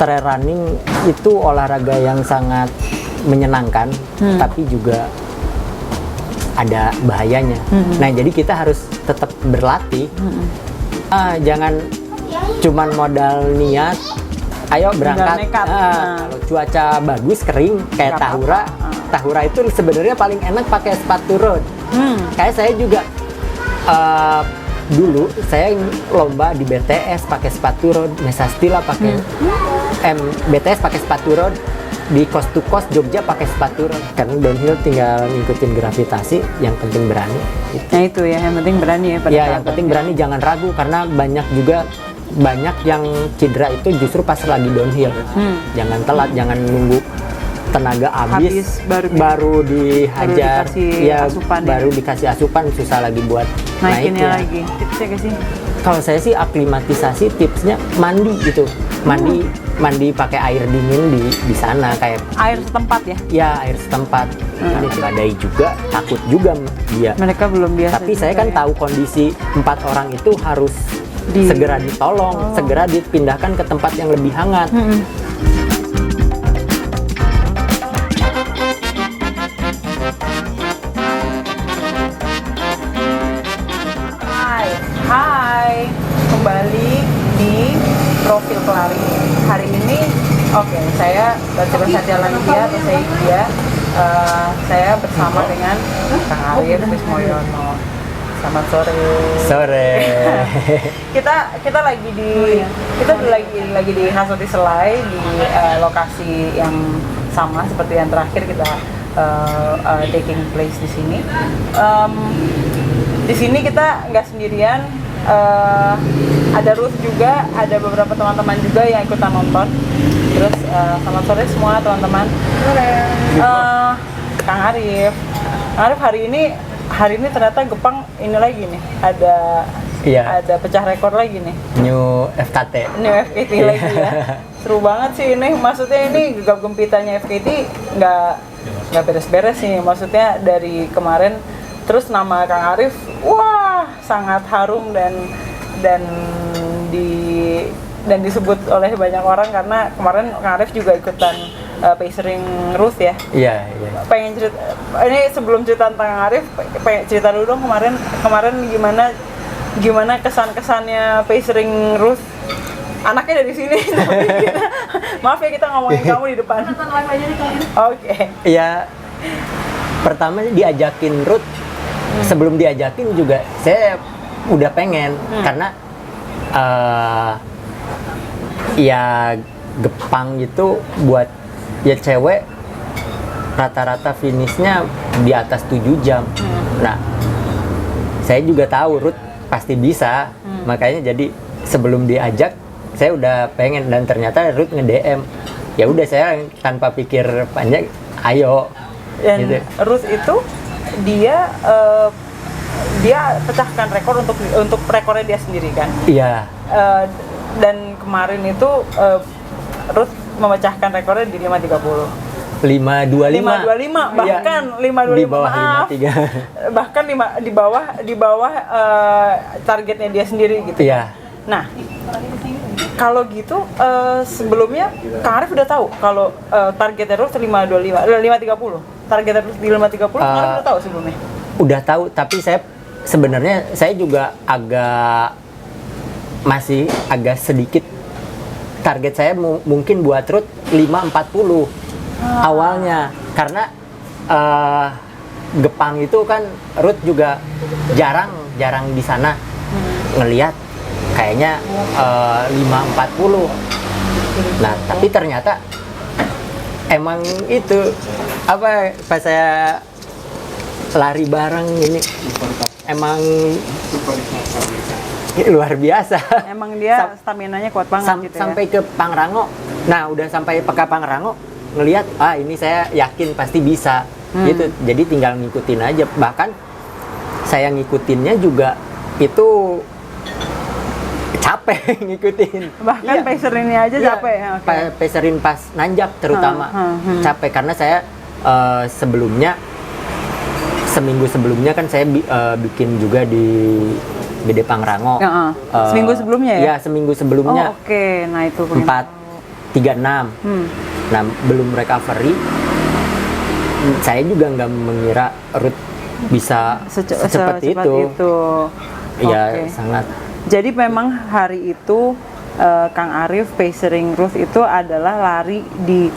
trail running itu olahraga yang sangat menyenangkan, tapi juga ada bahayanya. Nah, jadi kita harus tetap berlatih. Jangan cuman modal niat, ayo berangkat. Kalau cuaca bagus, kering, kayak Tahura itu sebenarnya paling enak pakai sepatu road. Kayak saya juga dulu saya lomba di BTS pakai sepatu road, Mesastila pakai BTS pakai sepatu road, di Coast to Coast Jogja pakai sepatu road. Karena downhill tinggal ngikutin gravitasi, yang penting berani gitu. Nah itu ya, yang penting berani ya. Ya, yang penting berani, jangan ragu, karena banyak yang cedera itu justru pas lagi downhill. Jangan telat, jangan nunggu tenaga habis baru dihajar, baru dikasih asupan, susah lagi buat naiknya lagi. Tipsnya ke sini? Kalau saya sih aklimatisasi, tipsnya mandi gitu, mandi pakai air dingin di sana, kayak air setempat ya? Ya, air setempat. Ini badai juga, takut juga dia. Mereka belum biasa. Tapi saya kan tahu kondisi 4 orang itu harus segera ditolong, segera dipindahkan ke tempat yang lebih hangat. Hai, kembali di Profil Kelari. Hari ini, saya Baca Jalan Dia atau Dia. Saya bersama dengan Kang Arif Wismoyono. Selamat sore. kita lagi di Hasuti Selai, di lokasi yang sama seperti yang terakhir kita taking place di sini. Di sini kita nggak sendirian, ada Ruth juga, ada beberapa teman-teman juga yang ikutan nonton. Terus selamat sore semua teman-teman. Kang Arif hari ini ternyata Gepang ini lagi nih, ada pecah rekor lagi nih. New FKT lagi ya. Seru banget sih ini, maksudnya ini gegap gempitanya FKT nggak beres-beres nih, maksudnya dari kemarin. Terus nama Kang Arif, wah sangat harum dan disebut oleh banyak orang, karena kemarin Kang Arif juga ikutan pacering Ruth ya. Iya. Pengen cerita, ini sebelum cerita tentang Kang Arif, pengen cerita dulu dong kemarin gimana kesan-kesannya pacering Ruth. Anaknya dari sini, tapi maaf ya kita ngomongin kamu di depan. Oke. Iya. Pertama diajakin Ruth. Sebelum diajakin juga saya udah pengen, karena ya Gepang itu buat ya cewek rata-rata finishnya di atas 7 jam. Nah, saya juga tahu Ruth pasti bisa, makanya jadi sebelum diajak saya udah pengen, dan ternyata Ruth nge-DM. Ya udah, saya tanpa pikir panjang, ayo. Dan gitu. Ruth itu dia pecahkan rekor untuk rekornya dia sendiri kan? Iya. Dan kemarin itu Ruth memecahkan rekornya di 5.30. 5.25 bahkan 5.25, di bawah 5.3. Bahkan di bawah targetnya dia sendiri gitu. Iya. Nah, kalau gitu sebelumnya Kang Arif udah tahu kalau targetnya Ruth 5.30. Targetnya Ruth di 5.30 Kang Arif udah tahu sebelumnya? Udah tahu, tapi saya juga masih agak sedikit, target saya mungkin buat Ruth 5.40 awalnya, karena Gepang itu kan Ruth juga jarang di sana ngelihat, kayaknya 5.40. Nah, tapi ternyata emang itu pas saya lari bareng ini emang luar biasa. Emang dia staminanya kuat banget gitu sampai ke Pangrango. Nah, udah sampai ke Pangrango ngelihat, ini saya yakin pasti bisa gitu. Jadi tinggal ngikutin aja. Bahkan saya ngikutinnya juga itu capek ngikutin. Bahkan pacerin ini aja capek ya. Pacerin pas nanjak terutama capek, karena saya sebelumnya seminggu sebelumnya kan saya bikin juga di Gede Pangrango. Seminggu sebelumnya ya? Iya, seminggu sebelumnya. Oke. Nah itu 4 36. Nah, belum recovery, saya juga nggak mengira Ruth bisa secepat itu. Ya, Oke. sangat. Jadi memang hari itu Kang Arif pacering Ruth itu adalah lari di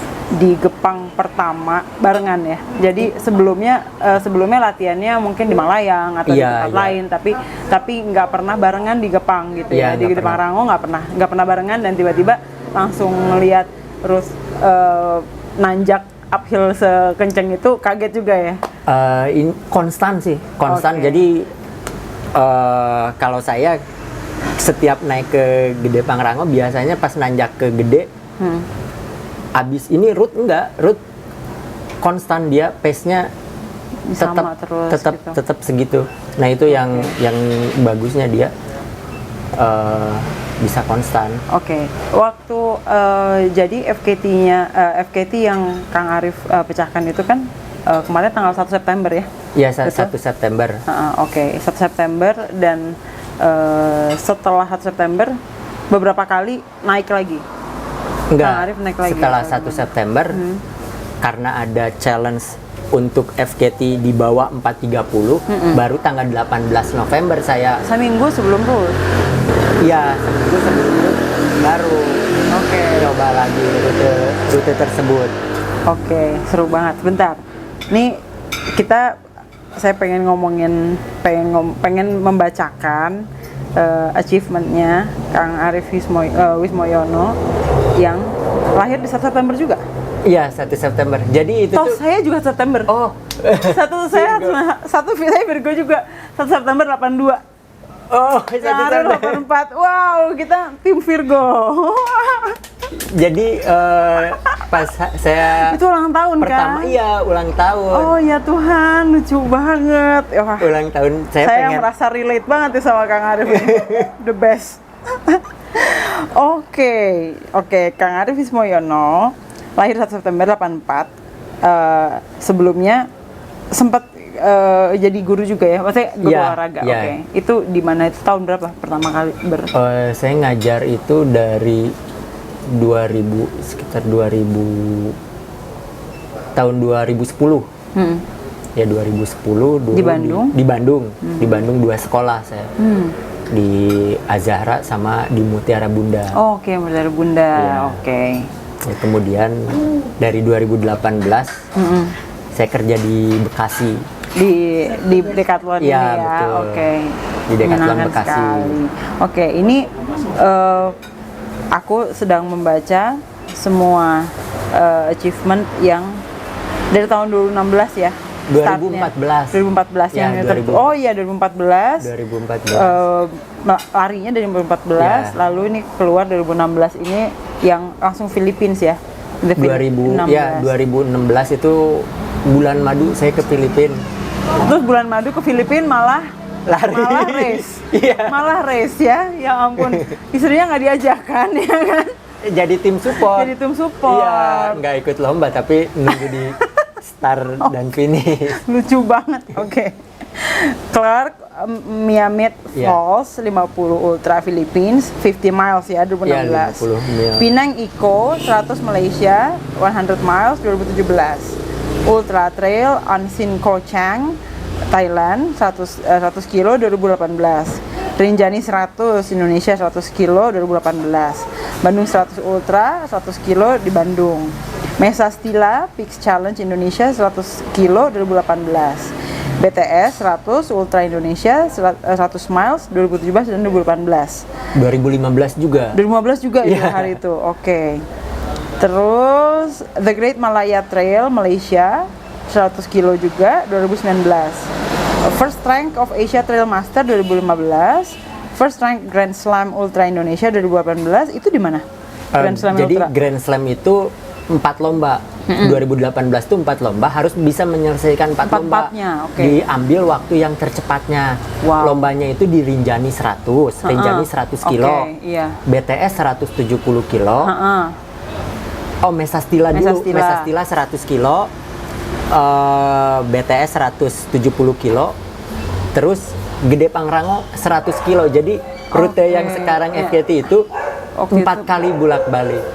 Gepang pertama barengan ya. Jadi sebelumnya latihannya mungkin di Malayang atau di tempat lain, tapi nggak pernah barengan di Gepang gitu ya. Di Pangrango nggak pernah barengan, dan tiba-tiba langsung ngelihat Ruth nanjak uphill sekenceng itu, kaget juga ya? Ini konstan sih, konstan. Okay. Jadi kalau saya setiap naik ke Gede Pangrango biasanya pas nanjak ke Gede, abis ini Ruth konstan, dia pace-nya tetap segitu. Nah itu yang bagusnya dia bisa konstan. Oke. Waktu jadi FKT yang Kang Arif pecahkan itu kan kemarin tanggal 1 September ya? Iya, 1 September. Oke, 1 September, dan setelah 1 September beberapa kali naik lagi? Enggak, Kang Arif naik lagi setelah 1 September karena ada challenge untuk FKT di bawah 430, baru tanggal 18 November saya. Seminggu sebelum Ruth? Iya, seminggu sebelum Ruth baru coba lagi rute tersebut. Oke, seru banget. Bentar, nih saya pengen membacakan achievementnya Kang Arif Wismoyono yang lahir di 1 September juga. Iya, 1 September. Jadi itu saya juga September. Oh. saya Virgo juga. 1 September 82. Oh, Kang Arif 84. Wow, kita tim Virgo. Jadi pas saya itu ulang tahun pertama, kan? Iya, ulang tahun. Oh ya Tuhan, lucu banget. Wah, ulang tahun saya pengen. Merasa relate banget ya sama Kang Arif ini. The best. Oke, Kang Arif Wismoyono lahir 1 September 84. Sebelumnya sempat jadi guru juga ya, maksudnya guru olahraga. Oke. Itu di mana, itu tahun berapa pertama kali saya ngajar itu dari 2000, sekitar 2000, tahun 2010. Ya 2010 dulu di Bandung. Di Bandung 2 sekolah saya. Di Azahra sama di Mutiara Bunda. Oke, Mutiara Bunda. Ya. Oke. Ya, kemudian dari 2018 saya kerja di Bekasi. Di Decathlon ini ya. Betul. Oke. Di Decathlon Bekasi. Oke, ini aku sedang membaca semua achievement yang dari tahun 2016 ya. 2014 yang 2014. Oh iya, 2014. Larinya dari 2014, lalu ini keluar 2016 ini yang langsung Philippines ya. 2016 itu bulan madu saya ke Filipina. Terus bulan madu ke Filipina malah race. Malah race ya. Ya ampun. Istrinya nggak diajak kan, ya kan? Jadi tim support. Iya, nggak ikut lomba tapi nunggu di start dan finish. Lucu banget. Oke. Clark Miamit Falls 50 Ultra Philippines 50 miles ya 2016. 50 Penang Eco 100 Malaysia 100 miles 2017. Ultra Trail Unseen Ko Chang Thailand 100 kilo 2018. Rinjani 100 Indonesia 100 kilo 2018. Bandung 100 Ultra 100 kilo di Bandung. Mesa Stila Peaks Challenge Indonesia 100 kilo 2018. BTS 100 Ultra Indonesia 100 miles 2017 dan 2018. 2015 juga. 2015 juga ya hari itu. Oke. Terus The Great Malaya Trail Malaysia 100 kilo juga 2019. First Rank of Asia Trail Master 2015. First Rank Grand Slam Ultra Indonesia 2018. Itu di mana? Grand Slam jadi Ultra. Grand Slam itu 4 lomba. 2018 itu 4 lomba, harus bisa menyelesaikan 4 lomba. Diambil waktu yang tercepatnya. Lombanya itu di Rinjani 100, Rinjani 100 kilo. BTS 170 kilo. Oh, Mesa Stila dulu. Mesa Stila 100 kilo. BTS 170 kilo. Terus Gede Pangrango 100 kilo. Jadi rute yang sekarang FKT itu 4 kali bolak-balik.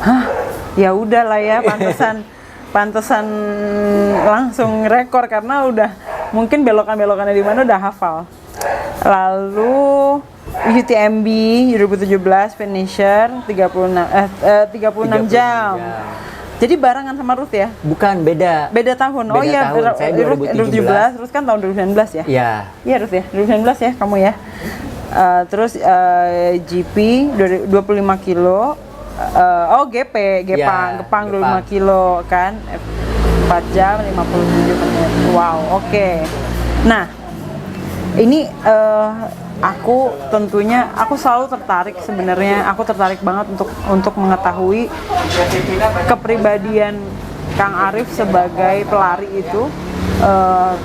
hah, ya udahlah ya, pantesan langsung rekor karena udah mungkin belokan-belokannya di mana udah hafal. Lalu UTMB 2017 finisher 36 jam. Jadi barengan sama Ruth ya? Bukan, beda. Beda tahun. Beda oh iya, tahun. Saya 2017. Terus kan tahun 2019 ya? Iya. Iya Ruth ya, 2019 ya kamu ya. Terus GP 25 kilo. Gepang 25 kilo kan. 4 jam 57 menit. Wow, oke. Nah, ini aku selalu tertarik sebenarnya. Aku tertarik banget untuk mengetahui kepribadian Kang Arief sebagai pelari itu.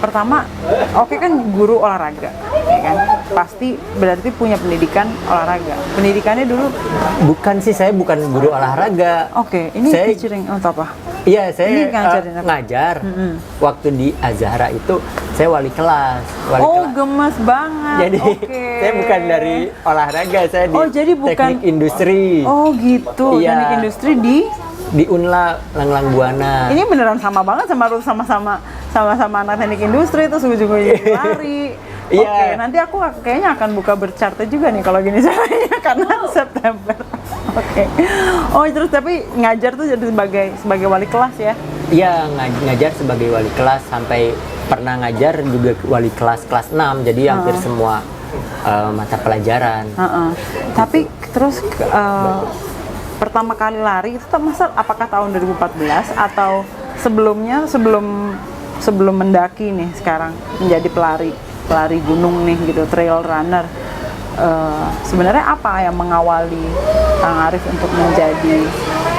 Pertama, kan guru olahraga, ya kan? Pasti berarti punya pendidikan olahraga. Pendidikannya dulu? Bukan sih, saya bukan guru olahraga. Ini saya, teaching atau apa? Iya, saya ngajar. Waktu di Azhara itu saya wali kelas. Gemes banget. Jadi saya bukan dari olahraga, saya di jadi bukan teknik industri. Oh gitu, iya. Teknik industri di Unla Langlang Buana. Ini beneran sama banget sama anak teknik industri, terus ujung-ujungnya lari. Iya. Nanti aku kayaknya akan buka bercarte juga nih kalau gini caranya karena September. Terus tapi ngajar tuh jadi sebagai wali kelas ya? Iya, ngajar sebagai wali kelas, sampai pernah ngajar juga wali kelas 6, jadi hampir semua mata pelajaran. Tapi terus pertama kali lari itu apakah tahun 2014 atau sebelumnya, sebelum mendaki nih sekarang menjadi pelari gunung nih gitu, trail runner? Sebenarnya apa yang mengawali Kang Arief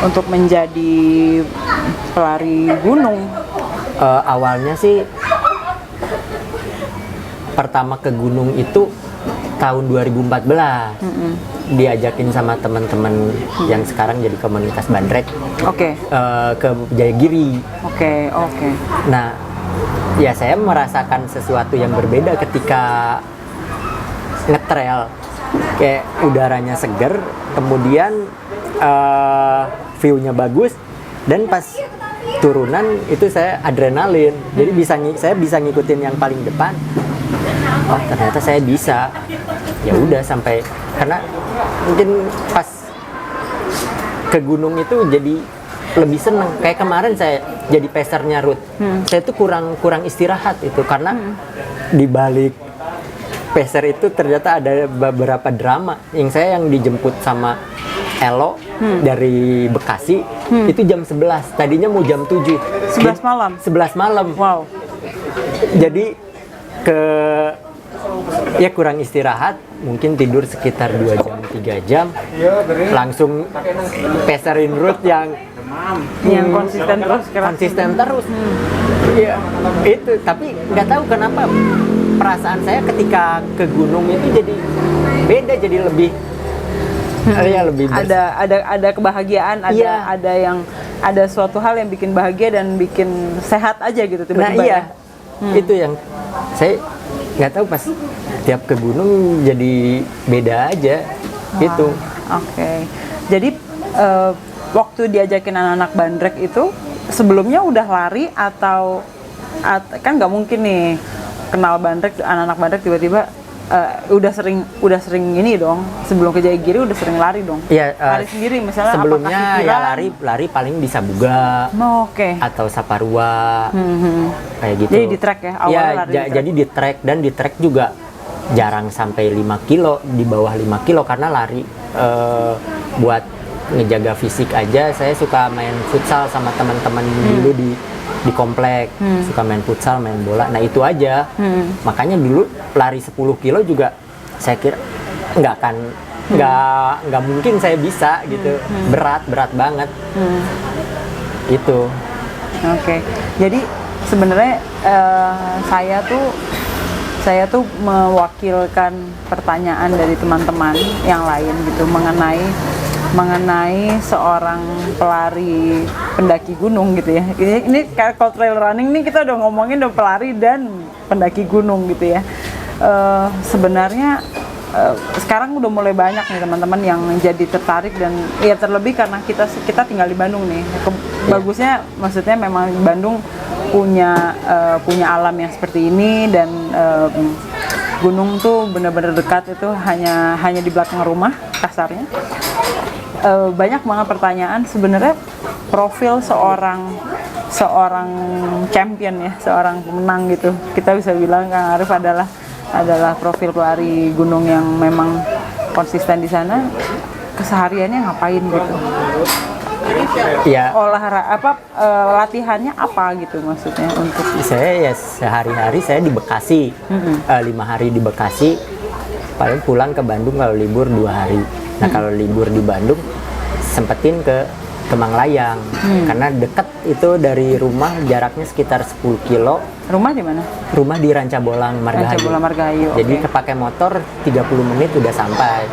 untuk menjadi pelari gunung? Awalnya sih pertama ke gunung itu tahun 2014. Diajakin sama teman-teman yang sekarang jadi komunitas bandrek. Ke Jayagiri. Nah, ya saya merasakan sesuatu yang berbeda ketika ngetrail. Kayak udaranya seger, kemudian view-nya bagus, dan pas turunan itu saya adrenalin. Jadi saya bisa ngikutin yang paling depan. Oh, ternyata saya bisa. Ya udah, sampai karena mungkin pas ke gunung itu jadi lebih seneng. Kayak kemarin saya jadi pesernya Ruth. Saya tuh kurang istirahat itu karena di balik peser itu ternyata ada beberapa drama. Yang dijemput sama Elo dari Bekasi itu jam 11. Tadinya mau jam 7. 11 malam. 11 malam. Wow. Jadi kurang istirahat, mungkin tidur sekitar 2 jam 3 jam, langsung peserin Ruth yang konsisten terus. Iya, itu. Tapi nggak tahu kenapa perasaan saya ketika ke gunung itu jadi beda, jadi lebih lebih ada kebahagiaan, ada suatu hal yang bikin bahagia dan bikin sehat aja gitu tiba-tiba. Nah iya, itu yang saya nggak tahu, pas tiap ke gunung jadi beda aja gitu. Jadi waktu diajakin anak-anak bandrek itu sebelumnya udah lari atau kan nggak mungkin nih kenal bandrek, anak-anak bandrek tiba-tiba udah sering ini dong, sebelum ke Jayagiri udah sering lari dong. Iya, lari sendiri misalnya. Sebelumnya ya lari paling di Sabuga atau Saparua, kayak gitu. Jadi di trek ya awalnya lari. Jadi di trek, dan di trek juga jarang sampai 5 kilo, di bawah 5 kilo karena lari buat ngejaga fisik aja. Saya suka main futsal sama teman-teman dulu di komplek, suka main futsal, main bola. Nah itu aja. Makanya dulu lari 10 kilo juga saya kira nggak mungkin saya bisa gitu. Berat banget. Itu. Jadi sebenarnya saya tuh mewakilkan pertanyaan dari teman-teman yang lain gitu mengenai seorang pelari pendaki gunung gitu ya. Ini kalau trail running nih kita udah ngomongin udah pelari dan pendaki gunung gitu ya. Sebenarnya sekarang udah mulai banyak nih teman-teman yang jadi tertarik, dan ya terlebih karena kita tinggal di Bandung nih. Bagusnya maksudnya memang Bandung punya alam yang seperti ini, dan gunung tuh benar-benar dekat, itu hanya di belakang rumah kasarnya. Banyak banget pertanyaan sebenarnya. Profil seorang champion ya, seorang pemenang gitu, kita bisa bilang Kang Arief adalah profil pelari gunung yang memang konsisten di sana. Kesehariannya ngapain gitu? Ya, latihannya apa gitu maksudnya untuk saya ya sehari-hari saya di Bekasi, 5 hari di Bekasi, paling pulang ke Bandung kalau libur 2 hari. Nah kalau libur di Bandung sempetin ke Manglayang, karena dekat itu dari rumah, jaraknya sekitar 10 kilo. Rumah di mana? Rumah di Rancabolang, Margahayu. Rancabolang, Margahayu. Jadi Okay. kepakai motor 30 menit udah sampai.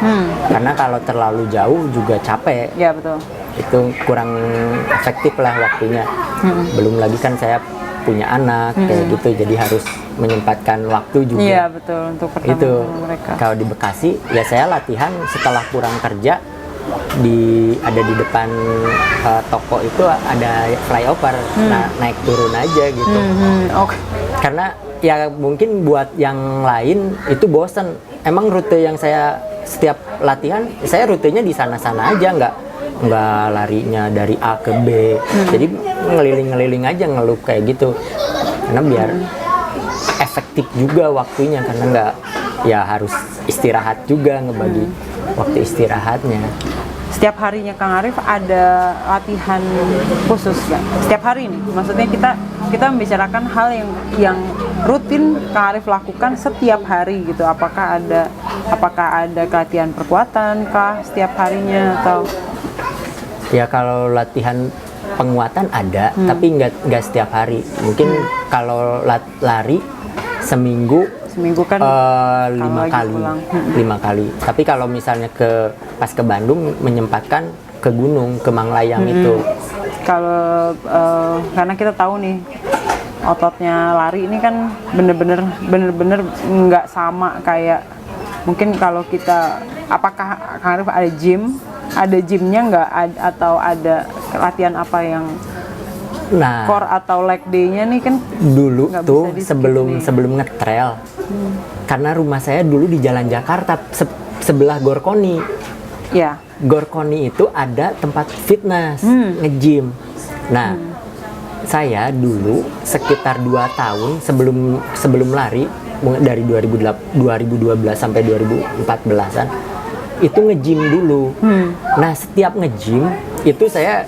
Karena kalau terlalu jauh juga capek. Ya betul. Itu kurang efektif lah waktunya. Belum lagi kan saya punya anak kayak gitu, jadi harus menyempatkan waktu juga. Iya betul, untuk pertama Itu mereka. kalau di Bekasi ya saya latihan setelah pulang kerja, ada di depan toko itu ada flyover. Nah naik turun aja gitu. Oke. Karena ya mungkin buat yang lain itu bosen. Emang rute yang saya setiap latihan, saya rutenya di sana-sana aja, nggak larinya dari A ke B. Jadi ngeliling-ngeliling aja, ngeluh kayak gitu. Karena biar efektif juga waktunya, karena nggak, ya harus istirahat juga, ngebagi waktu istirahatnya. Setiap harinya Kang Arief ada latihan khusus nggak? Setiap hari nih, maksudnya kita membicarakan hal yang rutin Kang Arief lakukan setiap hari gitu. Apakah ada latihan perkuatan kah setiap harinya atau? Ya kalau latihan penguatan ada, tapi nggak setiap hari. Mungkin kalau lari seminggu kan 5 kali. Tapi kalau misalnya pas ke Bandung, menyempatkan ke gunung, ke Manglayang itu. Kalau karena kita tahu nih ototnya lari ini kan bener-bener nggak sama kayak mungkin kalau kita, apakah Kang Arief ada gymnya nggak, atau ada latihan apa yang Nah, core atau leg day-nya nih kan dulu nggak tuh bisa di-skip nih. sebelum ngetrail, karena rumah saya dulu di Jalan Jakarta sebelah Gorkoni. Ya. Gorkoni itu ada tempat fitness, nge-gym. Nah, saya dulu sekitar 2 tahun sebelum lari, dari 2012 sampai 2014-an, itu nge-gym dulu. Nah, setiap nge-gym itu saya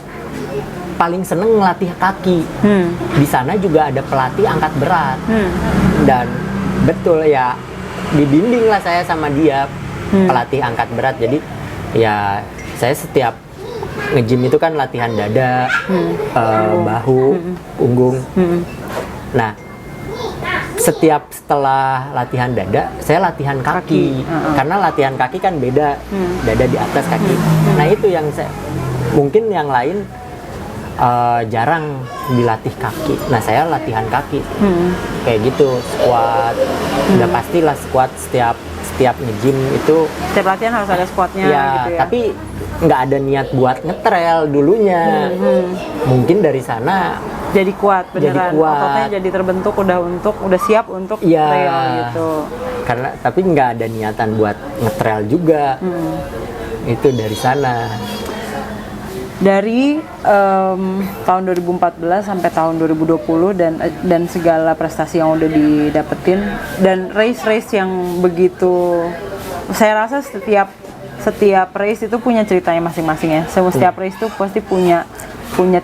paling seneng ngelatih kaki. Di sana juga ada pelatih angkat berat. Dan betul ya, dibimbing lah saya sama dia, pelatih angkat berat. Jadi ya saya setiap nge-gym itu kan latihan dada, bahu, punggung. Nah, setelah latihan dada, saya latihan kaki. Karena latihan kaki kan beda, dada di atas, kaki. Nah itu yang mungkin yang lain jarang dilatih kaki. Nah saya latihan kaki, kayak gitu, squat. Udah pastilah squat setiap nge-gym itu. Setiap latihan harus ada squatnya Ya, gitu ya. tapi nggak ada niat buat ngetrail dulunya. Mungkin dari sana jadi kuat beneran, kuat. ototnya jadi terbentuk, udah siap untuk ya, trail gitu. Karena tapi nggak ada niatan buat ngetrail juga. Itu dari sana. Dari tahun 2014 sampai tahun 2020 dan segala prestasi yang udah didapetin dan race yang begitu, saya rasa setiap race itu punya ceritanya masing-masing ya. Setiap race itu pasti punya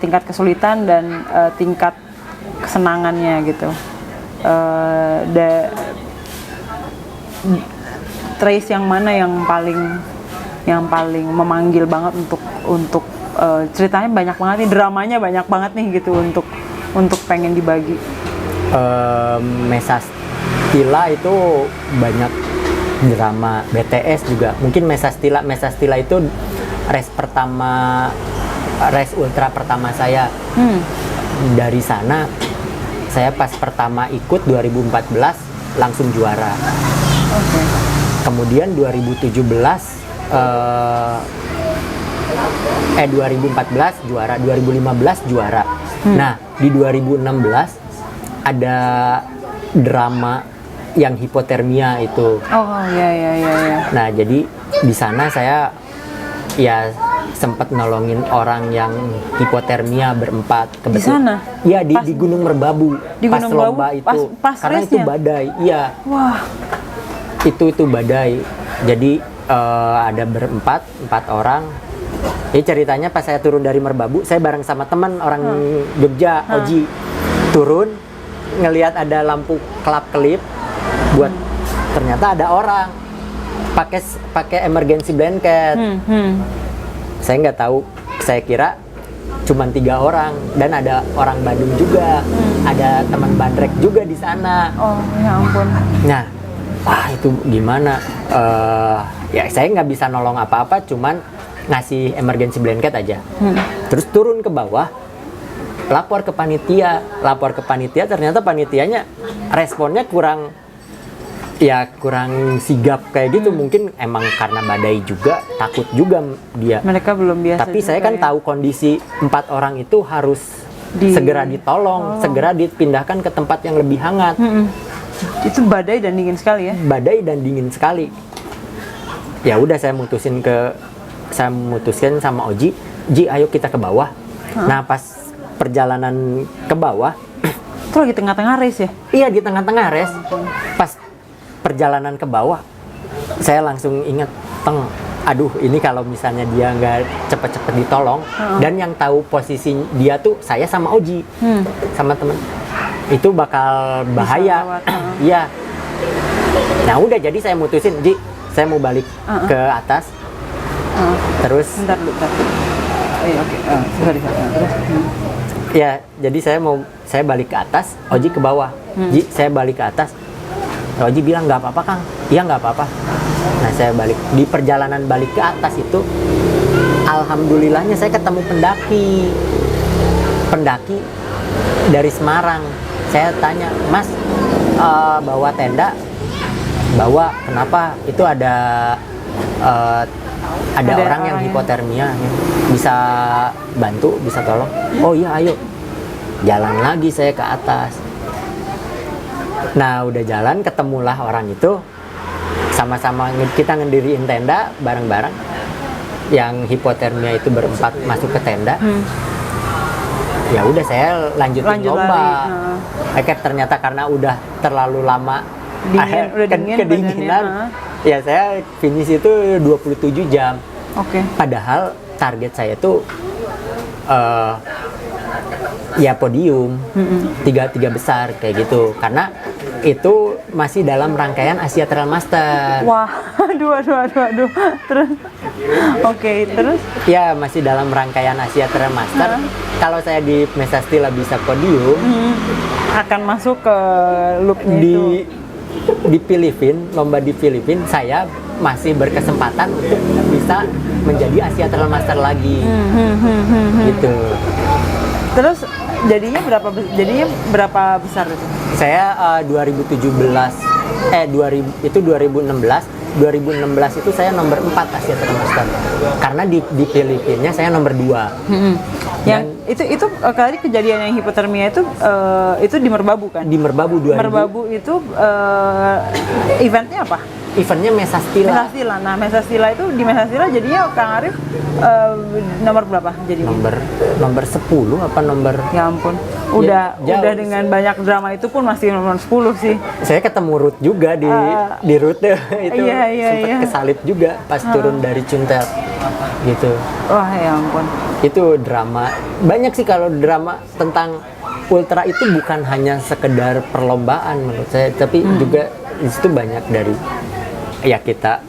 tingkat kesulitan dan tingkat kesenangannya gitu. Race yang mana yang paling memanggil banget untuk ceritanya banyak banget nih, dramanya banyak banget nih gitu untuk pengen dibagi. Mesastila itu banyak drama, BTS juga. Mungkin Mesastila itu race ultra pertama saya. Dari sana saya pas pertama ikut 2014 langsung juara. Okay. Kemudian 2014 juara, 2015 juara. Nah, di 2016 ada drama yang hipotermia itu. Oh, ya. Nah, jadi di sana saya ya sempat nolongin orang yang hipotermia berempat. Di sana? Iya, di Gunung Merbabu. Di pas Gunung lomba Merbabu? itu. Pas Karena itu race-nya? badai. Iya. Wah. Itu badai. Jadi ada berempat, 4 orang. Jadi ceritanya pas saya turun dari Merbabu, saya bareng sama teman orang Jogja, Oji. Turun, ngelihat ada lampu kelap-kelip, buat ternyata ada orang pakai emergency blanket. Saya nggak tahu, saya kira cuma 3 orang dan ada orang Bandung juga, ada teman Bandrek juga di sana. Oh, ya ampun. Nah, wah itu gimana? Ya saya nggak bisa nolong apa-apa, cuman ngasih emergency blanket aja. Terus turun ke bawah, lapor ke panitia, ternyata panitianya responnya kurang sigap kayak gitu. Mungkin emang karena badai juga, takut juga dia. Mereka belum biasa. Tapi saya kan tahu kondisi 4 orang itu harus segera ditolong, segera dipindahkan ke tempat yang lebih hangat. Itu badai dan dingin sekali ya? Badai dan dingin sekali. Ya udah saya mutusin sama Oji, Ji ayo kita ke bawah. Nah pas perjalanan ke bawah, itu lagi tengah-tengah race ya? Iya di tengah-tengah race. Pas perjalanan ke bawah, saya langsung ingat, aduh ini kalau misalnya dia nggak cepet-cepet ditolong, dan yang tahu posisi dia tuh saya sama Oji, sama temen, itu bakal bahaya. Iya. Nah udah jadi saya mutusin, Ji, saya mau balik ke atas. Terus bentar. Oke. Sorry. Terus ya, jadi saya balik ke atas, Oji ke bawah. Ji, saya balik ke atas. Oji bilang nggak apa-apa, Kang. Iya nggak apa-apa. Nah, saya balik. Di perjalanan balik ke atas itu, alhamdulillahnya saya ketemu pendaki dari Semarang. Saya tanya, Mas, bawa tenda? Bawa. Kenapa? Itu ada orang yang hipotermia, bisa bantu, bisa tolong. Oh iya, ayo. Jalan lagi saya ke atas. Nah udah jalan, ketemulah orang itu, sama-sama kita ngediriin tenda bareng-bareng. Yang hipotermia itu berempat masuk ke tenda. Ya udah saya lanjutin lomba. Ternyata karena udah terlalu lama kedinginan. Ya saya finish itu 27 jam. Oke. Padahal target saya tuh ya podium, tiga besar kayak gitu. Karena itu masih dalam rangkaian Asia Trail Master. Wah, aduh. Terus, oke, terus? Ya masih dalam rangkaian Asia Trail Master. Kalau saya di Mesa Stila bisa podium, akan masuk ke loopnya itu. Di Filipina, lomba di Filipina, saya masih berkesempatan untuk bisa menjadi Asia Trail Master lagi, gitu. Terus jadinya berapa besar itu? Saya 2016 itu saya nomor 4 Asia Trail Master. Karena di Filipina saya nomor 2. Yang itu kali kejadian yang hipotermia itu di Merbabu kan? Di Merbabu 2000. Merbabu itu eventnya apa? Eventnya Mesa Stila. Mesa Stila. Nah, Mesa Stila itu di Mesa Stila jadinya Kang Arif nomor berapa jadinya? Nomor 10 apa nomor? Ya ampun. Udah dengan banyak drama itu pun masih nomor 10 sih. Saya ketemu Ruth juga di rute itu. Sempat kesalip juga pas turun dari Cuntel. Gitu. Wah, ya ampun. Itu drama. Banyak sih kalau drama tentang ultra itu bukan hanya sekedar perlombaan menurut saya, tapi juga di situ banyak dari ya kita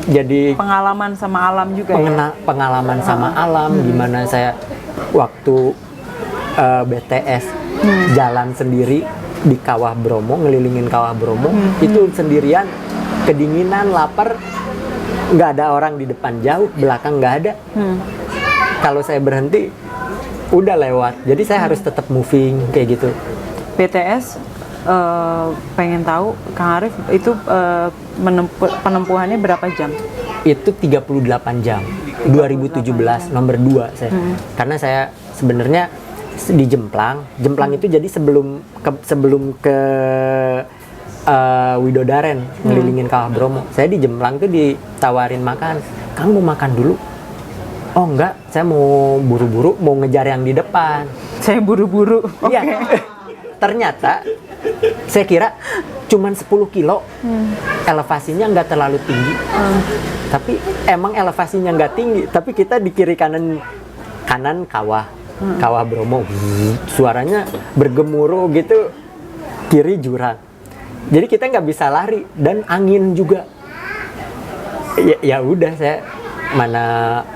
jadi pengalaman sama alam juga pengalaman sama alam. Gimana saya waktu BTS jalan sendiri di Kawah Bromo, ngelilingin Kawah Bromo, itu sendirian, kedinginan, lapar, nggak ada orang di depan, jauh belakang nggak ada. Kalau saya berhenti udah lewat, jadi saya harus tetap moving kayak gitu. BTS pengen tahu Kang Arif itu penempuhannya berapa jam? Itu 38 jam. 2017 nomor 2 saya. Karena saya sebenarnya di Jemplang itu jadi sebelum ke Widodaren ngelilingin Kawah Bromo. Saya di Jemplang tuh ditawarin makan. Kamu mau makan dulu? Oh enggak, saya mau buru-buru mau ngejar yang di depan. Saya buru-buru. Iya. Ternyata saya kira cuman 10 kilo. Elevasinya nggak terlalu tinggi. Tapi emang elevasinya nggak tinggi, tapi kita di kiri kanan kawah Bromo. Suaranya bergemuruh gitu, kiri jurang. Jadi kita nggak bisa lari dan angin juga. Ya udah, saya mana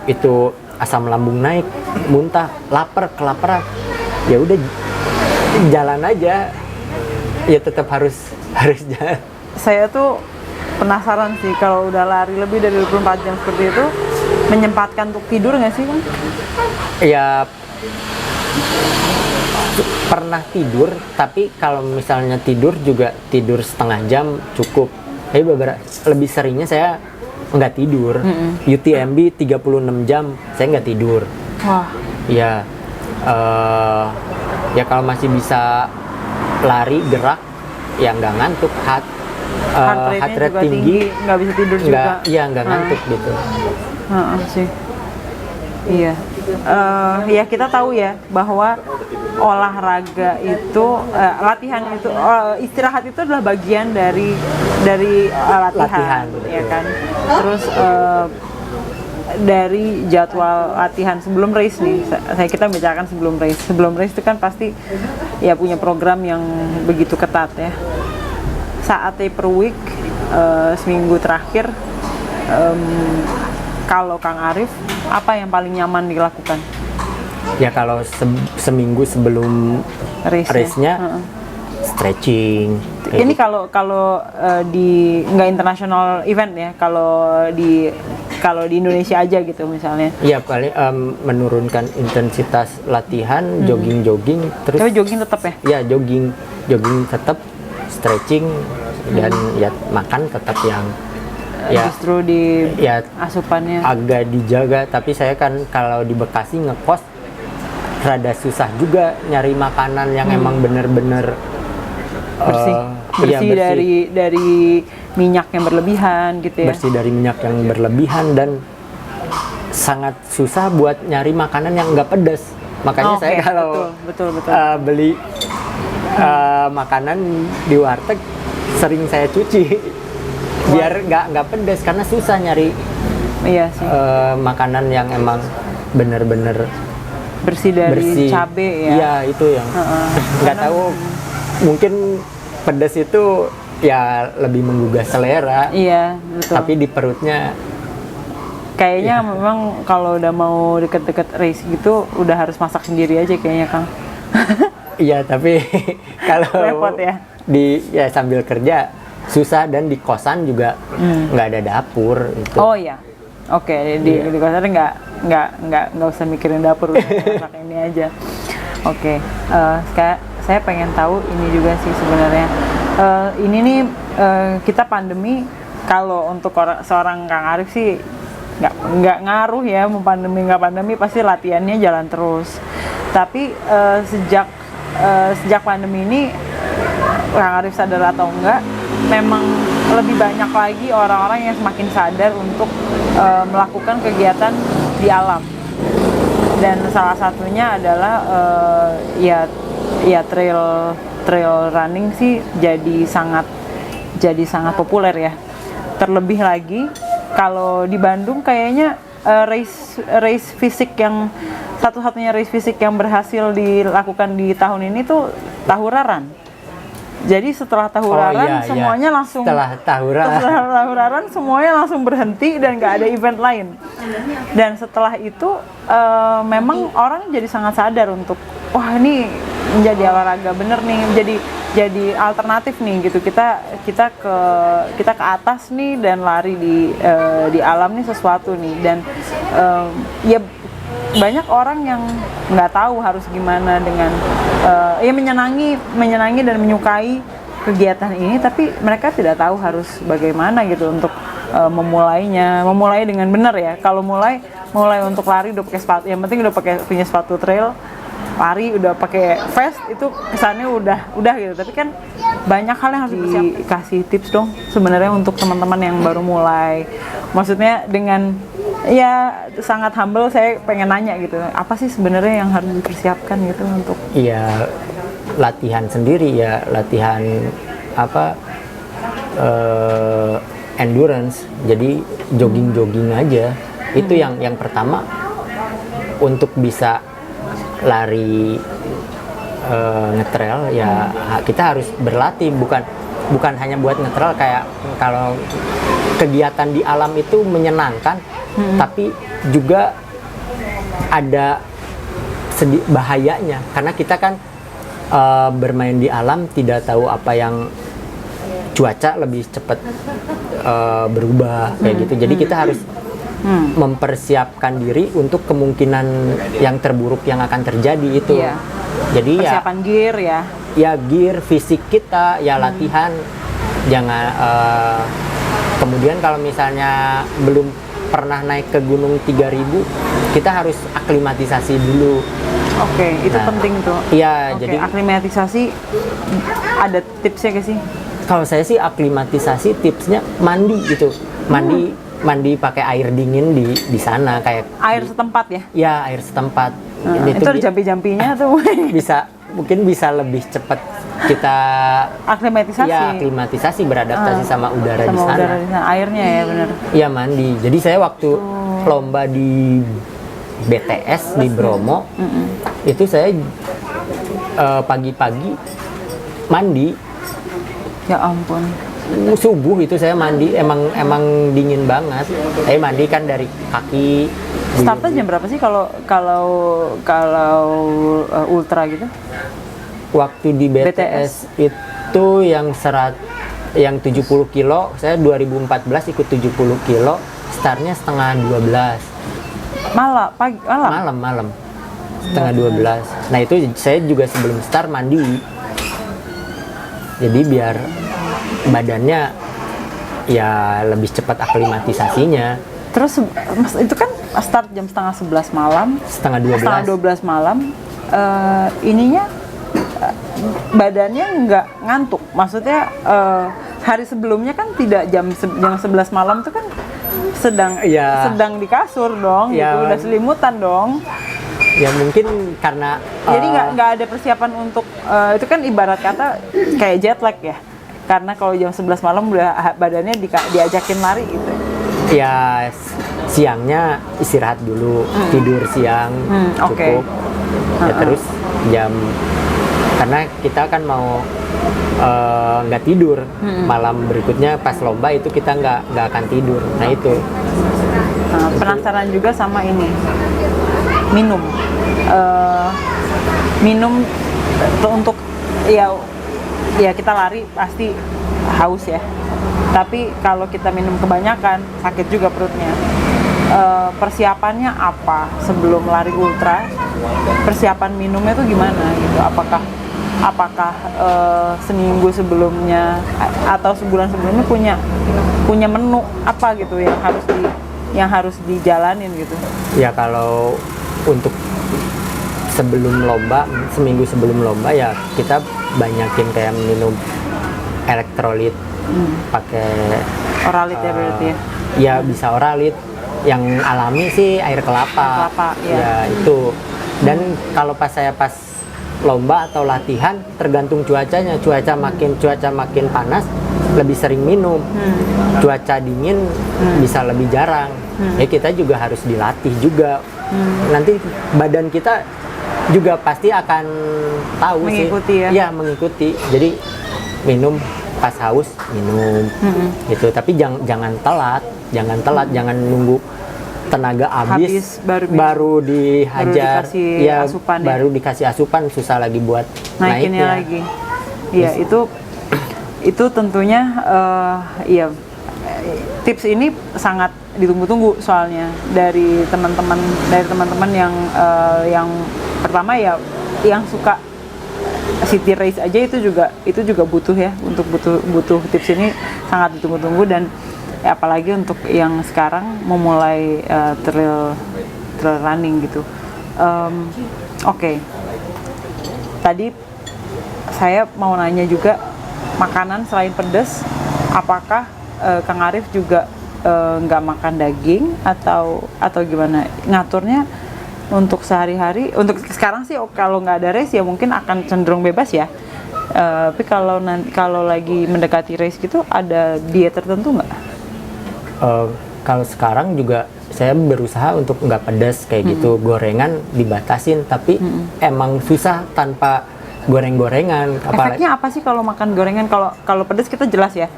itu asam lambung naik, muntah, kelaparan. Ya udah jalan aja. Ya tetap harus jalan. Saya tuh penasaran sih kalau udah lari lebih dari 24 jam seperti itu, menyempatkan untuk tidur nggak sih, Kang? Ya pernah tidur, tapi kalau misalnya tidur juga tidur setengah jam cukup. Tapi lebih seringnya saya nggak tidur. UTMB 36 jam saya nggak tidur. Wah. Ya ya kalau masih bisa lari gerak ya nggak ngantuk. Heart rate tinggi, nggak bisa tidur juga. Iya, nggak ngantuk gitu. Sih. Iya. Ya kita tahu ya bahwa olahraga itu, latihan itu, istirahat itu adalah bagian dari latihan, ya kan. Terus dari jadwal latihan sebelum race nih, kita bicarakan sebelum race. Sebelum race itu kan pasti ya punya program yang begitu ketat ya. Saat taper week, seminggu terakhir, kalau Kang Arif, apa yang paling nyaman dilakukan? Ya kalau seminggu sebelum race-nya, stretching. Ini kalau di nggak international event ya, kalau di Indonesia aja gitu misalnya. Iya, paling menurunkan intensitas latihan, jogging, terus. Tapi jogging tetap ya? Iya, jogging tetap, stretching dan ya makan tetap yang justru di asupannya agak dijaga. Tapi saya kan kalau di Bekasi ngekos rada susah juga nyari makanan yang emang bener-bener bersih dari minyak yang berlebihan gitu ya. Bersih dari minyak yang berlebihan dan sangat susah buat nyari makanan yang nggak pedas. Makanya saya kalau betul. Beli makanan di warteg sering saya cuci biar nggak pedas karena susah nyari makanan yang emang bener-bener bersih dari cabai ya. Iya, itu yang nggak tahu, mungkin pedas itu ya lebih menggugah selera. Iya, betul. Tapi di perutnya kayaknya memang kalau udah mau deket-deket race gitu udah harus masak sendiri aja kayaknya, Kang. Iya, tapi kalau repot ya. Sambil kerja susah, dan di kosan juga nggak ada dapur itu. Oh iya. Oke, di kosan nggak usah mikirin dapur, udah masak ini aja. Oke. Saya pengen tahu ini juga sih sebenarnya. Ini nih kita pandemi, kalau untuk seorang Kang Arif sih nggak ngaruh ya, mau pandemi nggak pandemi pasti latihannya jalan terus. Tapi sejak pandemi ini, Kang Arif sadar atau enggak, memang lebih banyak lagi orang-orang yang semakin sadar untuk melakukan kegiatan di alam. Dan salah satunya adalah trail running sih jadi sangat populer ya. Terlebih lagi kalau di Bandung kayaknya race fisik yang satu-satunya race fisik yang berhasil dilakukan di tahun ini tuh Tahuraran. Jadi setelah Tahuraran semuanya langsung setelah Tahuraran semuanya langsung berhenti dan nggak ada event lain. Dan setelah itu memang orang jadi sangat sadar untuk ini menjadi olahraga bener nih, jadi alternatif nih gitu. Kita ke atas nih dan lari di alam nih sesuatu nih, dan banyak orang yang nggak tahu harus gimana dengan menyenangi dan menyukai kegiatan ini, tapi mereka tidak tahu harus bagaimana gitu untuk memulai dengan benar ya. Kalau mulai untuk lari udah pakai sepatu, yang penting udah punya sepatu trail, lari udah pakai vest, itu kesannya udah gitu. Tapi kan banyak hal yang harus dikasih tips dong sebenarnya untuk teman-teman yang baru mulai. Maksudnya dengan ya sangat humble, saya pengen nanya gitu, apa sih sebenarnya yang harus dipersiapkan gitu untuk latihan sendiri ya, latihan endurance, jadi jogging aja. Itu yang pertama untuk bisa lari ngetrail ya, kita harus berlatih, bukan hanya buat ngetrail. Kayak kalau kegiatan di alam itu menyenangkan, tapi juga ada bahayanya, karena kita kan bermain di alam tidak tahu apa yang cuaca lebih cepat berubah kayak gitu. Jadi kita harus mempersiapkan diri untuk kemungkinan yang terburuk yang akan terjadi itu. Jadi persiapan gear ya gear, fisik kita ya, latihan. Jangan kemudian kalau misalnya belum pernah naik ke gunung 3000, kita harus aklimatisasi dulu. Oke, itu penting tuh. Iya, jadi aklimatisasi ada tipsnya gak sih? Kalau saya sih aklimatisasi tipsnya mandi gitu. Mandi pakai air dingin di sana, kayak air setempat ya? Ya, air setempat. Itu ada jampi-jampinya tuh. Mungkin bisa lebih cepat kita aklimatisasi. Ya, aklimatisasi, beradaptasi sama udara di sana. Udara di sana, airnya ya benar. Iya, mandi. Jadi saya waktu lomba di BTS di Bromo, itu saya pagi-pagi mandi. Ya ampun. Subuh itu saya mandi, emang dingin banget. Saya mandi kan dari kaki. Startnya jam berapa sih kalau ultra gitu? Waktu di BTS itu yang 70 kilo, saya 2014 ikut 70 kilo, startnya setengah 12. Malam. Setengah 12. Nah itu saya juga sebelum start mandi. Jadi biar badannya ya lebih cepat aklimatisasinya. Terus itu kan start jam setengah 11 malam, setengah 12 malam, ininya badannya nggak ngantuk. Maksudnya hari sebelumnya kan tidak jam 11 malam itu kan sedang di kasur dong, gitu, udah selimutan dong. Ya mungkin karena jadi nggak ada persiapan untuk itu kan ibarat kata kayak jet lag ya. Karena kalau jam 11 malam udah badannya diajakin lari gitu. Ya siangnya istirahat dulu, tidur siang cukup. Ya terus karena kita kan mau nggak tidur, malam berikutnya pas lomba itu kita nggak akan tidur. Nah itu. Penasaran juga sama ini, minum untuk ya kita lari pasti haus ya, tapi kalau kita minum kebanyakan sakit juga perutnya. Persiapannya apa sebelum lari ultra? Persiapan minumnya tuh gimana gitu? Apakah seminggu sebelumnya atau sebulan sebelumnya punya menu apa gitu yang harus dijalanin gitu? Ya kalau untuk sebelum lomba, seminggu sebelum lomba ya kita banyakin kayak minum elektrolit, pakai oralit ya berarti ya? Ya bisa oralit, yang alami sih air kelapa ya itu. Dan kalau pas lomba atau latihan tergantung cuacanya, cuaca makin panas lebih sering minum, cuaca dingin bisa lebih jarang. Ya kita juga harus dilatih juga. Nanti badan kita juga pasti akan tahu mengikuti sih. Ya mengikuti. Jadi minum pas haus minum gitu. Tapi jangan telat, jangan nunggu tenaga habis baru dihajar, baru dikasih asupan, susah lagi buat naiknya lagi. Iya, itu tentunya tips ini sangat ditunggu-tunggu soalnya dari teman-teman yang pertama ya yang suka city race aja itu juga butuh ya, untuk butuh tips ini sangat ditunggu-tunggu. Dan ya, apalagi untuk yang sekarang memulai trail running gitu. Oke. Tadi saya mau nanya juga, makanan selain pedas, apakah Kang Arif juga nggak makan daging atau gimana ngaturnya untuk sehari-hari? Untuk sekarang sih kalau nggak ada race ya mungkin akan cenderung bebas ya. Tapi kalau lagi mendekati race gitu, ada diet tertentu nggak? Kalau sekarang juga saya berusaha untuk nggak pedas kayak gitu, gorengan dibatasin, tapi emang susah tanpa goreng-gorengan. Efeknya apa sih kalau makan gorengan? Kalau pedas kita jelas ya.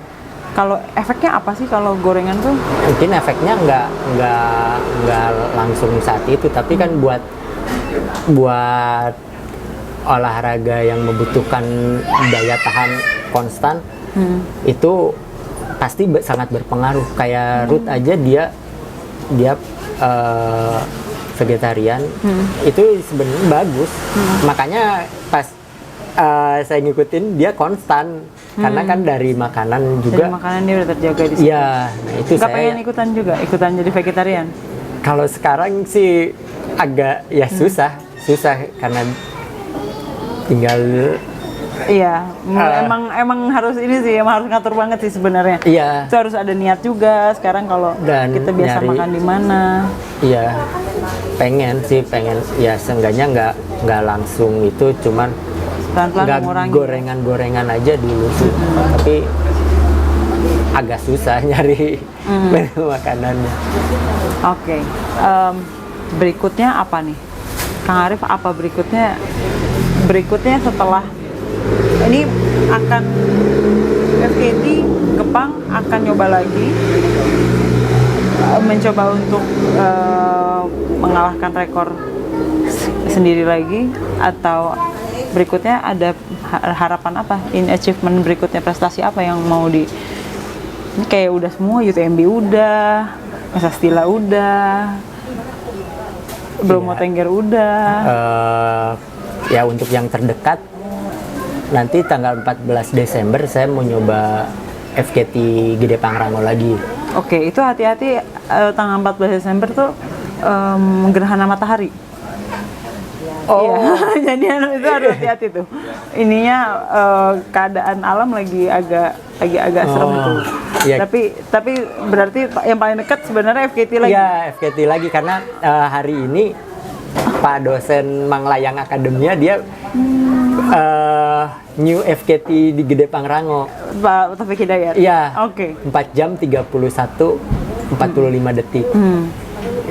Kalau efeknya apa sih kalau gorengan tuh? Mungkin efeknya nggak langsung saat itu, tapi kan buat olahraga yang membutuhkan daya tahan konstan, itu pasti sangat berpengaruh. Kayak Ruth aja dia vegetarian, itu sebenarnya bagus. Makanya pas saya ngikutin dia konstan, karena kan dari makanan juga. Dari makanan dia udah terjaga di situ. Iya, nah itu nggak pengen ikutan jadi vegetarian? Kalau sekarang sih agak ya susah karena tinggal. Iya, emang harus ini sih, emang harus ngatur banget sih sebenarnya. Iya. Itu harus ada niat juga. Sekarang kalau kita biasa makan di mana? Iya, pengen ya seenggaknya nggak langsung itu, cuman pelan-pelan mengurangi. Gorengan aja dulu sih. Tapi agak susah nyari menu makanannya. Oke. Berikutnya apa nih, Kang Arif? Apa berikutnya setelah ini akan FKT Gepang akan nyoba lagi, mencoba untuk mengalahkan rekor sendiri lagi, atau berikutnya ada harapan apa? Achievement berikutnya, prestasi apa yang mau ini kayak udah semua, UTMB udah, Mesa Stila udah, Bromo Tengger udah. Ya untuk yang terdekat, nanti tanggal 14 Desember saya mau nyoba FKT Gede Pangrango lagi. Oke, itu hati-hati tanggal 14 Desember tuh gerhana matahari. Oh, iya. Jadi itu harus hati-hati tuh. Ininya keadaan alam lagi agak serem tuh. Iya. Tapi berarti yang paling dekat sebenarnya FKT lagi. Iya, FKT lagi karena hari ini Pak dosen Manglayang Akademia dia new FKT di Gede Pangrango. Pak Taufik Hidayat. Iya. Oke. 4 jam 31:45 detik.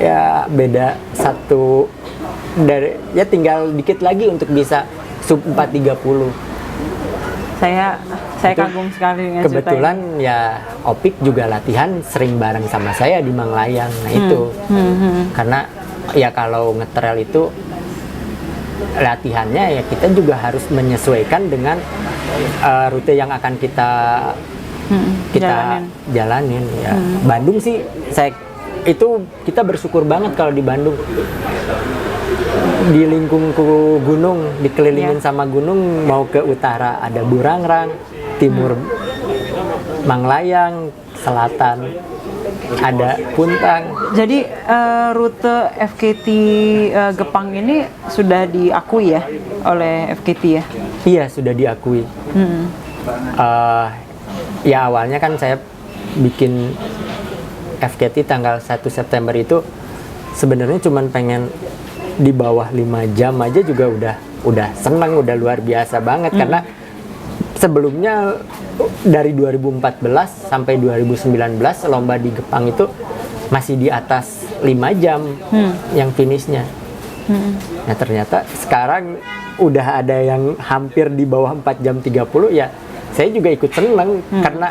Ya beda satu dari, ya tinggal dikit lagi untuk bisa sub 4:30. Saya kagum sekali dengan kebetulan ya Opik juga latihan sering bareng sama saya di Manglayang. Nah itu karena ya kalau ngetrail itu latihannya ya kita juga harus menyesuaikan dengan rute yang akan kita jalanin ya. Bandung sih kita bersyukur banget kalau di Bandung, di lingkung gunung, dikelilingin sama gunung. Mau ke utara ada Burangrang, timur Manglayang, selatan ada Puntang. Jadi rute FKT Gepang ini sudah diakui ya oleh FKT ya? Iya, sudah diakui. Ya awalnya kan saya bikin FKT tanggal 1 September itu sebenarnya cuman pengen di bawah 5 jam aja juga udah seneng, udah luar biasa banget. Karena sebelumnya dari 2014 sampai 2019 lomba di Gepang itu masih di atas 5 jam yang finishnya. Nah ternyata sekarang udah ada yang hampir di bawah 4 jam 30, ya saya juga ikut seneng. Karena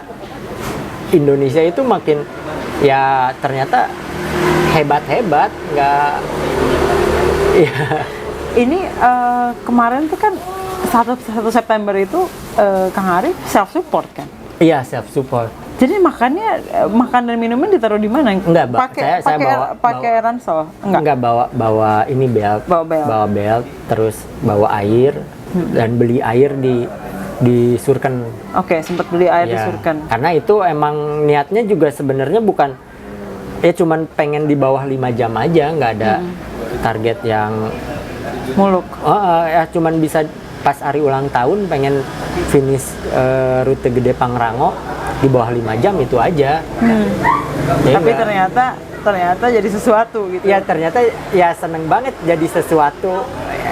Indonesia itu makin ya ternyata hebat-hebat, nggak ya. Ini kemarin tuh kan 1 September itu Kang Arif self support kan? Iya, self support. Jadi makan dan minumnya ditaruh di mana? Enggak, saya pakai ransel. Enggak bawa ini belt. Bawa belt, terus bawa air, dan beli air di Surken. Oke, sempat beli air di Ya, Surken. karena itu emang niatnya juga sebenarnya bukan ya cuman pengen di bawah 5 jam aja, nggak ada target yang Muluk. ya cuman bisa pas hari ulang tahun pengen finish rute Gede Pangrango di bawah 5 jam itu aja. Jadi Tapi nggak- ternyata jadi sesuatu gitu. ya ternyata ya seneng banget jadi sesuatu,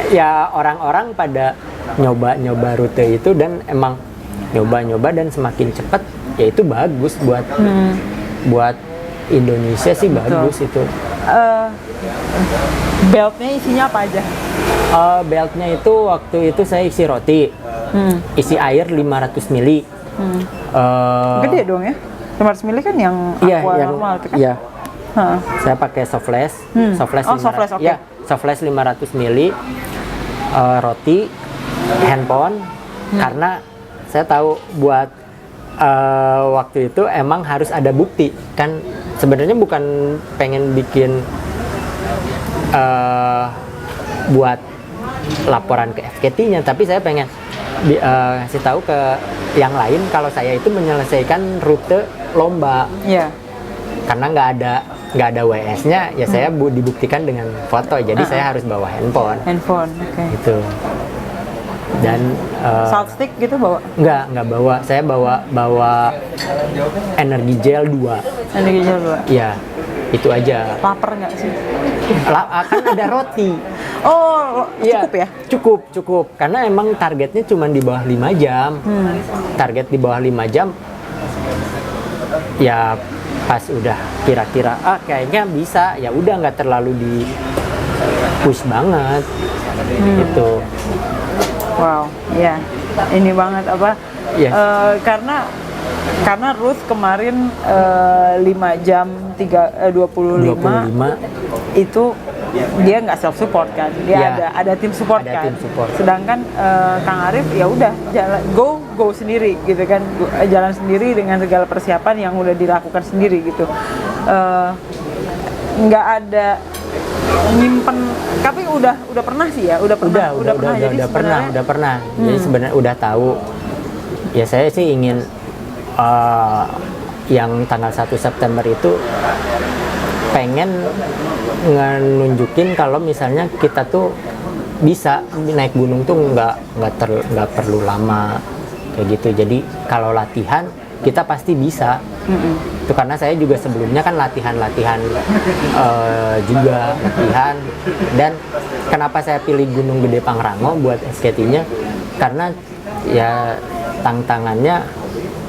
ya orang-orang pada nyoba rute itu dan emang nyoba dan semakin cepat ya itu bagus buat Indonesia sih. Bagus itu. Beltnya isinya apa aja? Beltnya itu waktu itu saya isi roti, isi air 500 mili. Gede dong ya? 500 mili kan yang Iya, aqua yang normal itu kan? iya. Heeh. Saya pakai softflash, Oh, softflash, oke. ya, softflash 500 mili, roti, handphone, karena saya tahu buat waktu itu emang harus ada bukti kan. Sebenarnya bukan pengen bikin buat laporan ke FKT-nya, tapi saya pengen kasih tahu ke yang lain kalau saya itu menyelesaikan rute lomba. Iya. Karena nggak ada WS-nya, ya saya dibuktikan dengan foto. Jadi saya harus bawa handphone. Handphone, oke. Gitu. Dan Salt stick gitu bawa? nggak bawa. Saya bawa energi gel 2. Energi gel 2. Iya, itu aja. Laper nggak sih? Akan ada roti. Oh, Iya, cukup ya? Cukup. Karena emang targetnya cuma di bawah 5 jam. Target di bawah 5 jam. Ya pas udah kira-kira kayaknya bisa, ya udah nggak terlalu di push banget. Gitu. Wow, ya. Ini banget apa? Iya. Karena Ruth kemarin 5 jam 25 itu dia nggak self support kan, dia Ya, ada tim support ada kan. tim support. Sedangkan Kang Arif ya udah jalan go sendiri gitu kan, jalan sendiri dengan segala persiapan yang udah dilakukan sendiri gitu. Nggak ada nyimpen, tapi udah pernah sih ya, udah pernah. Jadi sebenarnya udah pernah. Jadi sebenarnya udah tahu. Ya saya sih ingin yang tanggal 1 September itu pengen nunjukin kalau misalnya kita tuh bisa naik gunung tuh nggak perlu lama kayak gitu. Jadi kalau latihan kita pasti bisa. Itu karena saya juga sebelumnya kan latihan juga latihan. Dan kenapa saya pilih Gunung Gede Pangrango buat SKT-nya, karena ya tantangannya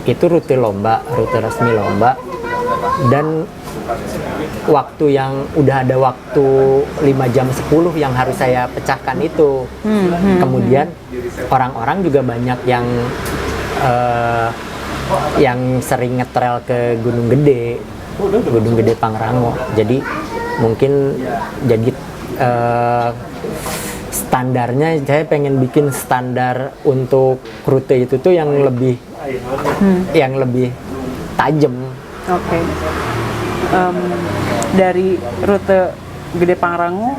itu rute resmi lomba, dan waktu yang udah ada waktu 5 jam 10 yang harus saya pecahkan itu. Kemudian orang-orang juga banyak yang sering ngetrail ke Gunung Gede Pangrango. Jadi mungkin jadi standarnya saya pengen bikin standar untuk rute itu tuh yang lebih tajam. Oke. Dari rute Gede Pangrango,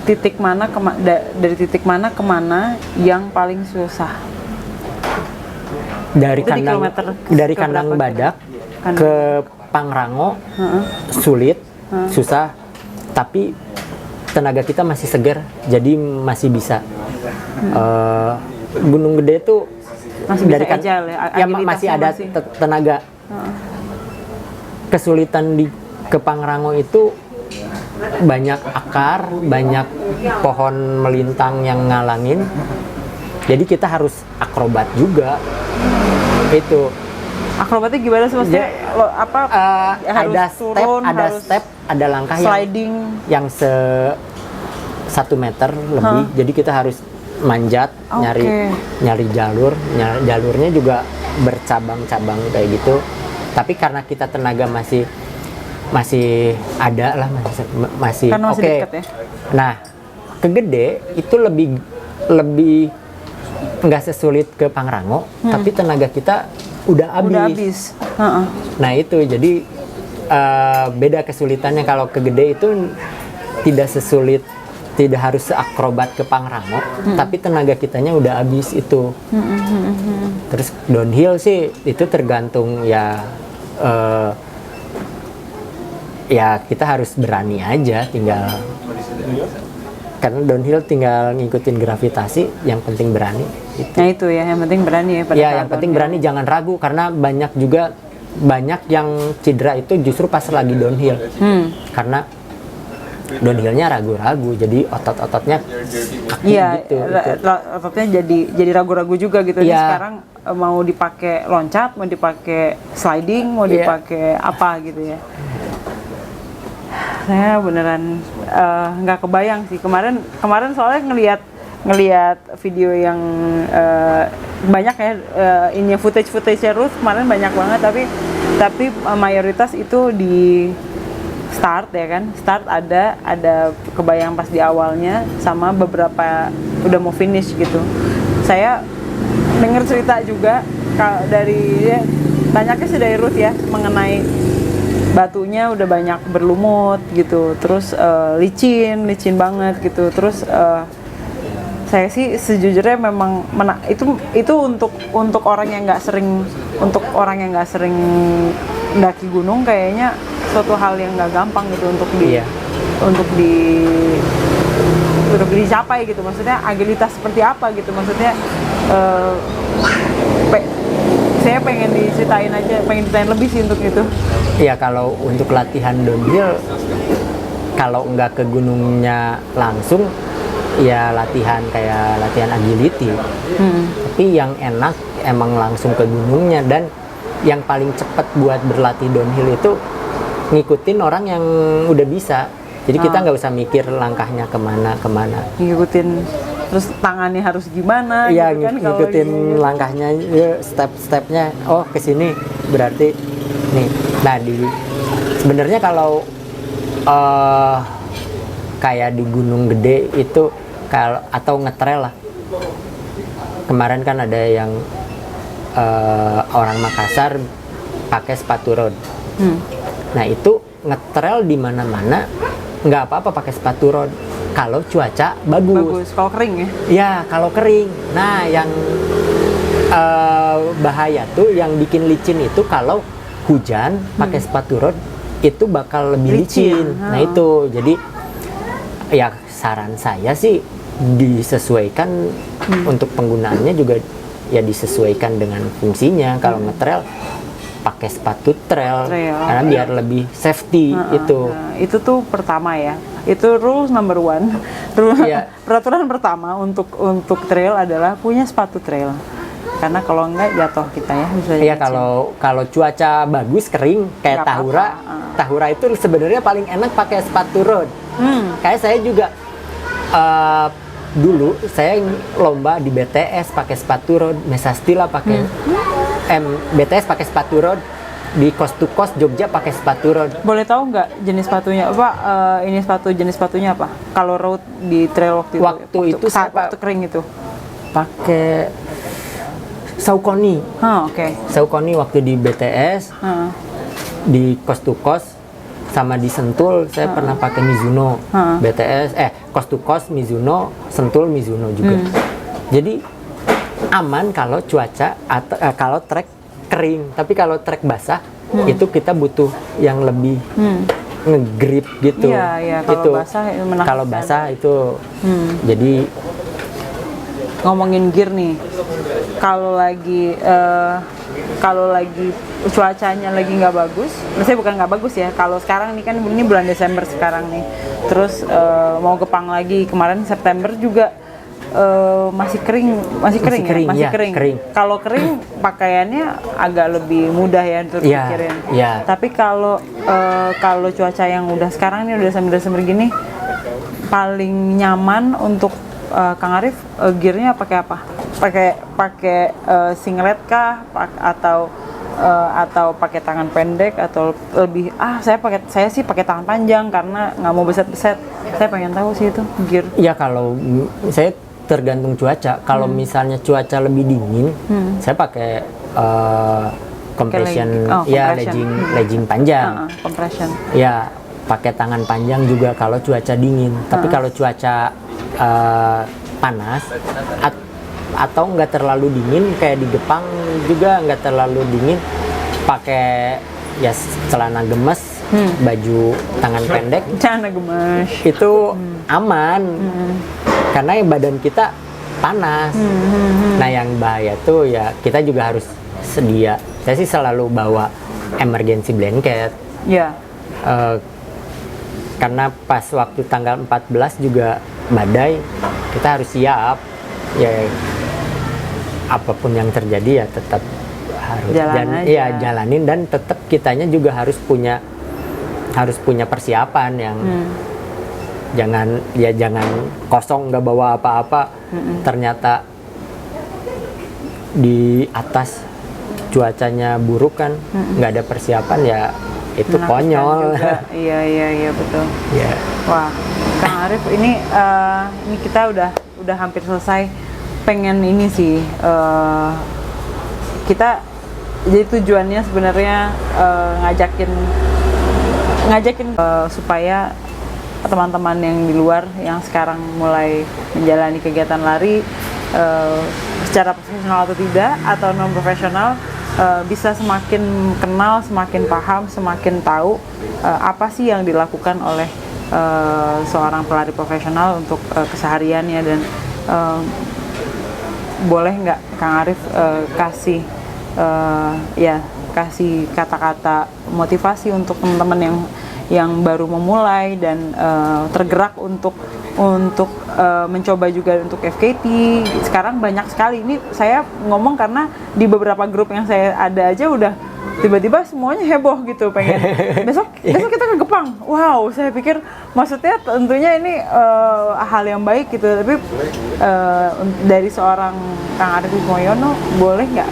dari titik mana kemana yang paling susah? Dari Itu di kilometer kandang keberapa? Badak ke Pangrango sulit, susah, tapi tenaga kita masih segar, jadi masih bisa. Gunung Gede itu Masih bisa agile ya, masih agilitasnya ada masih. tenaga. Kesulitan ke Pangrango itu banyak akar, banyak pohon melintang yang ngalangin. Jadi kita harus akrobat juga. Itu. Akrobatnya gimana sih maksudnya? Harus ada turun, harus ada langkah sliding. yang 1 meter lebih. Jadi kita harus manjat, nyari jalurnya juga bercabang-cabang kayak gitu. Tapi karena kita tenaga masih ada lah, masih Karena masih oke. dekat ya? Nah, ke Gede itu lebih nggak sesulit ke Pangrango, tapi tenaga kita udah habis. Nah itu jadi beda kesulitannya. Kalau ke Gede itu tidak sesulit tidak harus seakrobat ke Pangrango, tapi tenaga kitanya udah habis itu. Terus downhill sih itu tergantung ya, ya kita harus berani aja, tinggal karena downhill tinggal ngikutin gravitasi, yang penting berani. Nah itu ya, yang penting berani ya. Ya yang penting berani, jangan ragu, karena banyak yang cedera itu justru pas lagi downhill, karena downhillnya ragu-ragu, jadi otot-ototnya kaku gitu. Ototnya jadi ragu-ragu juga gitu. Jadi Iya. sekarang mau dipakai loncat, mau dipakai sliding, mau dipakai apa gitu ya. Saya beneran nggak kebayang sih kemarin soalnya ngelihat video yang banyak ya, ini footage-nya Ruth kemarin banyak banget, tapi mayoritas itu di start ya kan, ada kebayang pas di awalnya sama beberapa udah mau finish gitu. Saya dengar cerita juga banyaknya sih dari Ruth ya, mengenai batunya udah banyak berlumut gitu, terus licin banget gitu, terus saya sih sejujurnya memang itu untuk orang yang nggak sering mendaki gunung, kayaknya suatu hal yang nggak gampang gitu untuk dicapai gitu. Maksudnya agilitas seperti apa gitu, maksudnya saya pengen diceritain lebih sih untuk itu. Ya kalau untuk latihan downhill, kalau nggak ke gunungnya langsung, ya latihan agility. Tapi yang enak emang langsung ke gunungnya, dan yang paling cepat buat berlatih downhill itu ngikutin orang yang udah bisa. Jadi kita nggak usah mikir langkahnya kemana. Ngikutin, terus tangannya harus gimana? Iya, gitu kan, ngikutin langkahnya, step-stepnya. Oh kesini berarti nih. Nah sebenarnya kalau kayak di Gunung Gede itu atau ngetrail lah. Kemarin kan ada yang orang Makassar pakai sepatu road. Nah itu ngetrail di mana-mana nggak apa-apa pakai sepatu road kalau cuaca bagus. Kalau kering ya? Ya kalau kering. Nah yang bahaya tuh, yang bikin licin itu kalau hujan pakai sepatu road itu bakal lebih licin. Nah itu jadi ya saran saya sih disesuaikan untuk penggunaannya juga, ya disesuaikan dengan fungsinya. Kalau ngetrail pakai sepatu trail karena biar lebih safety itu. Nah, itu tuh pertama ya. Itu rules number one. Peraturan pertama untuk trail adalah punya sepatu trail. Karena kalau enggak jatuh kita ya bisa. Iya, kalau cuaca bagus kering kayak Tahura itu sebenarnya paling enak pakai sepatu road. Kayak saya juga dulu saya lomba di BTS pakai sepatu road, Mesastila pakai BTS pakai sepatu road, di Coast to Coast Jogja pakai sepatu road. Boleh tahu nggak jenis sepatunya apa? Jenis sepatunya apa? Kalau road di trail waktu itu waktu kering itu pakai Saucony. Oke. Saucony waktu di BTS, di Coast to Coast sama di Sentul saya pernah pakai Mizuno. BTS Coast to Coast Mizuno, Sentul Mizuno juga. Jadi aman kalau cuaca atau kalau trek kering. Tapi kalau trek basah itu kita butuh yang lebih ngegrip gitu. Iya, kalau basah itu menakutkan. Kalau basah itu jadi ngomongin gear nih. Kalau lagi cuacanya lagi nggak bagus, maksudnya bukan nggak bagus ya. Kalau sekarang nih kan ini bulan Desember sekarang nih, terus mau gepang lagi. Kemarin September juga masih kering. Kalau kering pakaiannya agak lebih mudah ya untuk pikirin. Tapi kalau cuaca yang udah sekarang nih udah Desember gini, paling nyaman untuk Kang Arif gearnya pakai apa? Pakai singlet kah atau pakai tangan pendek, atau lebih saya sih pakai tangan panjang karena nggak mau beset-beset. Saya pengen tahu sih itu gear. Ya kalau saya tergantung cuaca. Kalau misalnya cuaca lebih dingin, saya pakai compression, legging panjang. Compression. Ya pakai tangan panjang juga kalau cuaca dingin. Tapi kalau cuaca panas atau nggak terlalu dingin kayak di Jepang juga nggak terlalu dingin, pakai ya celana gemes, baju tangan pendek, Celana gemes itu aman karena badan kita panas. Nah yang bahaya tuh ya kita juga harus sedia. Saya sih selalu bawa emergency blanket. ya. Karena pas waktu tanggal 14 juga badai, kita harus siap. Ya apapun yang terjadi ya tetap harus jalanin, dan tetap kitanya juga harus punya persiapan yang jangan kosong nggak bawa apa-apa. Ternyata di atas cuacanya buruk kan, nggak ada persiapan ya itu konyol. Iya betul. Ya. Wah, Kang Arif, ini kita udah hampir selesai. Pengen ini sih, kita jadi tujuannya sebenarnya ngajakin supaya teman-teman yang di luar yang sekarang mulai menjalani kegiatan lari secara profesional atau tidak atau non profesional bisa semakin kenal, semakin paham, semakin tahu apa sih yang dilakukan oleh seorang pelari profesional untuk kesehariannya. Dan boleh nggak Kang Arif kasih kata-kata motivasi untuk teman-teman yang baru memulai dan tergerak untuk mencoba juga untuk FKT. Sekarang banyak sekali, ini saya ngomong karena di beberapa grup yang saya ada aja udah tiba-tiba semuanya heboh gitu, pengen besok kita ke Jepang. Wow, saya pikir maksudnya tentunya ini hal yang baik gitu, tapi dari seorang Kang Arif Wismoyono boleh nggak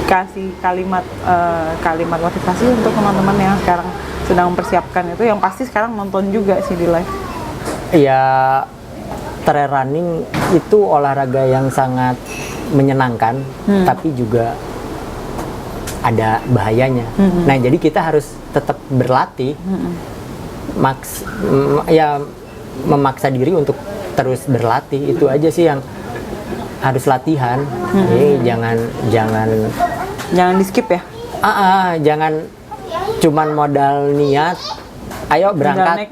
kasih kalimat motivasi untuk teman-teman yang sekarang sedang mempersiapkan itu, yang pasti sekarang nonton juga sih di live. Ya, trail running itu olahraga yang sangat menyenangkan, tapi juga ada bahayanya. Nah, jadi kita harus tetap berlatih, memaksa diri untuk terus berlatih. Itu aja sih yang harus latihan. Jadi jangan di skip ya. Jangan cuman modal niat, ayo berangkat,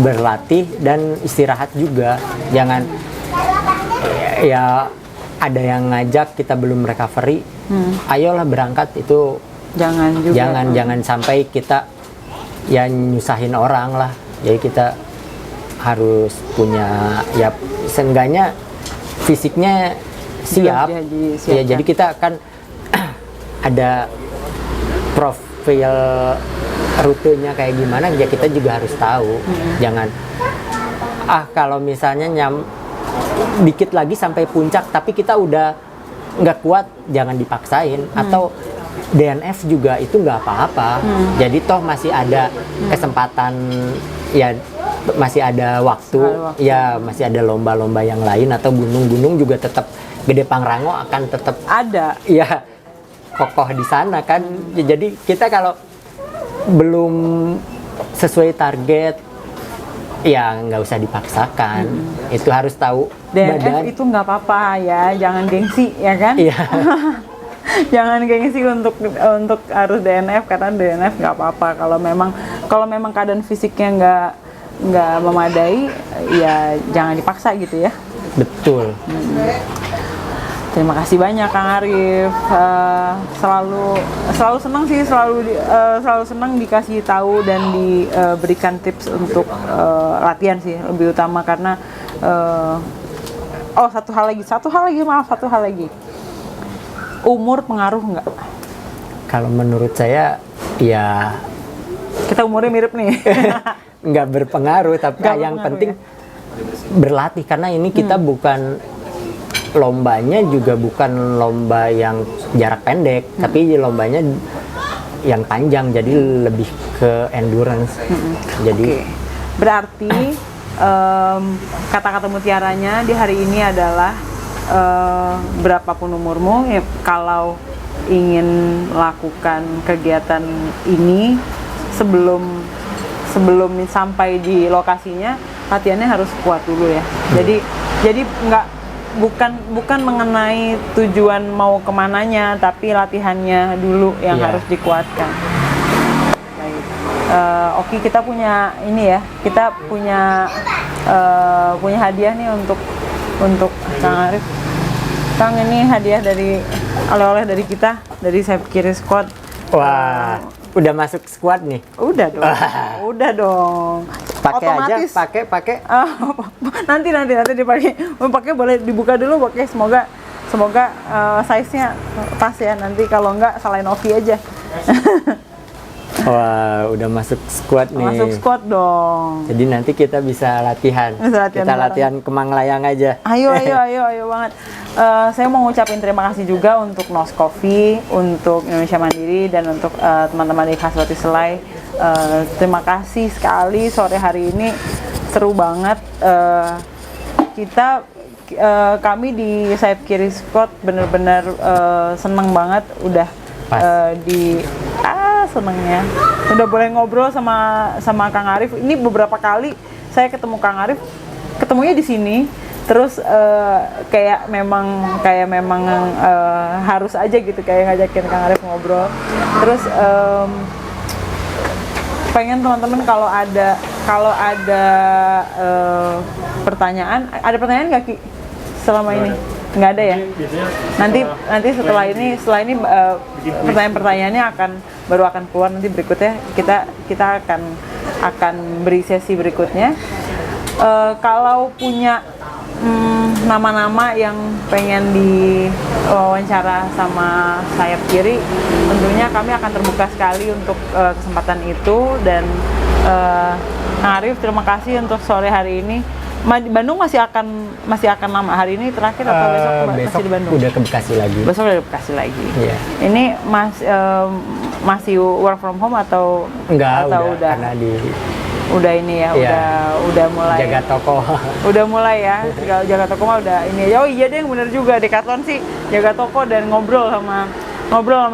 berlatih dan istirahat juga. Jangan ya ada yang ngajak kita belum recovery, ayolah berangkat, itu jangan sampai kita ya nyusahin orang lah. Jadi kita harus punya ya seenggaknya fisiknya siap. Ya jadi kita kan ada profil rutenya kayak gimana ya, kita juga harus tahu. Jangan kalau misalnya dikit lagi sampai puncak tapi kita udah nggak kuat, jangan dipaksain. Atau DNF juga itu nggak apa-apa. Jadi toh masih ada kesempatan, ya masih ada waktu. Ya masih ada lomba-lomba yang lain, atau gunung-gunung juga tetap, Gede Pangrango akan tetap ada. Ya kokoh di sana kan. Jadi kita kalau belum sesuai target ya nggak usah dipaksakan. Itu harus tahu DNF badan. itu nggak apa-apa ya, jangan gengsi ya kan. Iya. Jangan gengsi untuk harus DNF, karena DNF nggak apa-apa. Kalau memang keadaan fisiknya nggak memadai ya jangan dipaksa gitu ya. Betul. Terima kasih banyak Kang Arif. Selalu senang sih, selalu senang dikasih tahu dan diberikan tips untuk latihan sih, lebih utama karena satu hal lagi. Umur pengaruh nggak? Kalau menurut saya ya kita umurnya mirip nih. nggak berpengaruh, tapi yang penting berlatih, karena ini kita bukan lombanya juga bukan lomba yang jarak pendek, tapi lombanya yang panjang, jadi lebih ke endurance. Jadi berarti kata-kata mutiaranya di hari ini adalah berapapun umurmu, ya, kalau ingin lakukan kegiatan ini sebelum sebelum sampai di lokasinya latihannya harus kuat dulu ya. Jadi nggak bukan mengenai tujuan mau kemananya, tapi latihannya dulu yang harus dikuatkan. Baik. Oke, kita punya ini ya, kita punya hadiah nih untuk Kang Arif. Kang, ini hadiah dari oleh-oleh dari kita, dari Sayap Kiri Squad. Wah, udah masuk squad nih. Udah dong. Udah dong. Pakai aja, Otomatis. pakai. Nanti dipakai. Pakai boleh dibuka dulu, pakai semoga size-nya pas ya. Nanti kalau enggak salahin Ovi aja. Wah, udah masuk squad nih. Masuk squad dong. Jadi nanti kita bisa latihan. Kita latihan Kemang Layang aja. Ayo banget. Saya mau ngucapin terima kasih juga untuk Nos Coffee, untuk Indonesia Mandiri, dan untuk teman-teman di Khasroti Selai. Terima kasih sekali, sore hari ini seru banget. Kami di Sayap Kiri Squad bener-bener seneng banget udah senengnya udah boleh ngobrol sama Kang Arif. Ini beberapa kali saya ketemu Kang Arif, ketemunya di sini. Terus kayak memang harus aja gitu, kayak ngajakin Kang Arif ngobrol. Terus pengen teman-teman kalau ada pertanyaan nggak Ki selama ini? Nggak ada ya? Nanti setelah ini pertanyaan-pertanyaannya baru akan keluar nanti berikutnya. Kita akan beri sesi berikutnya. Kalau punya nama-nama yang pengen diwawancara sama Sayap Kiri, tentunya kami akan terbuka sekali untuk kesempatan itu. Dan Kang Arif, terima kasih untuk sore hari ini. Bandung masih akan lama hari ini terakhir atau besok masih di Bandung? Udah ke Bekasi lagi. Besok udah ke Bekasi lagi. Iya. Ini masih work from home atau Enggak, atau udah karena udah ini ya, iya, udah mulai jaga toko. Udah mulai ya, jaga toko mah udah ini. Oh iya deh, bener juga, Decathlon sih jaga toko dan ngobrol sama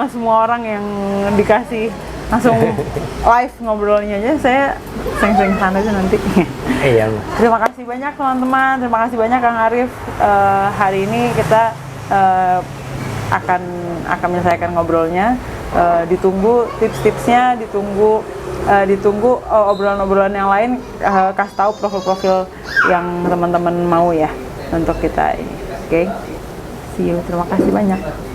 semua orang yang dikasih langsung live ngobrolnya aja. Saya sering-sering sana aja nanti. Iya. Terima kasih banyak teman-teman, terima kasih banyak Kang Arif. Hari ini kita akan menyelesaikan ngobrolnya. Ditunggu tips-tipsnya, ditunggu obrolan-obrolan yang lain. Kasih tahu profil-profil yang teman-teman mau ya untuk kita ini. Oke, see you. Terima kasih banyak.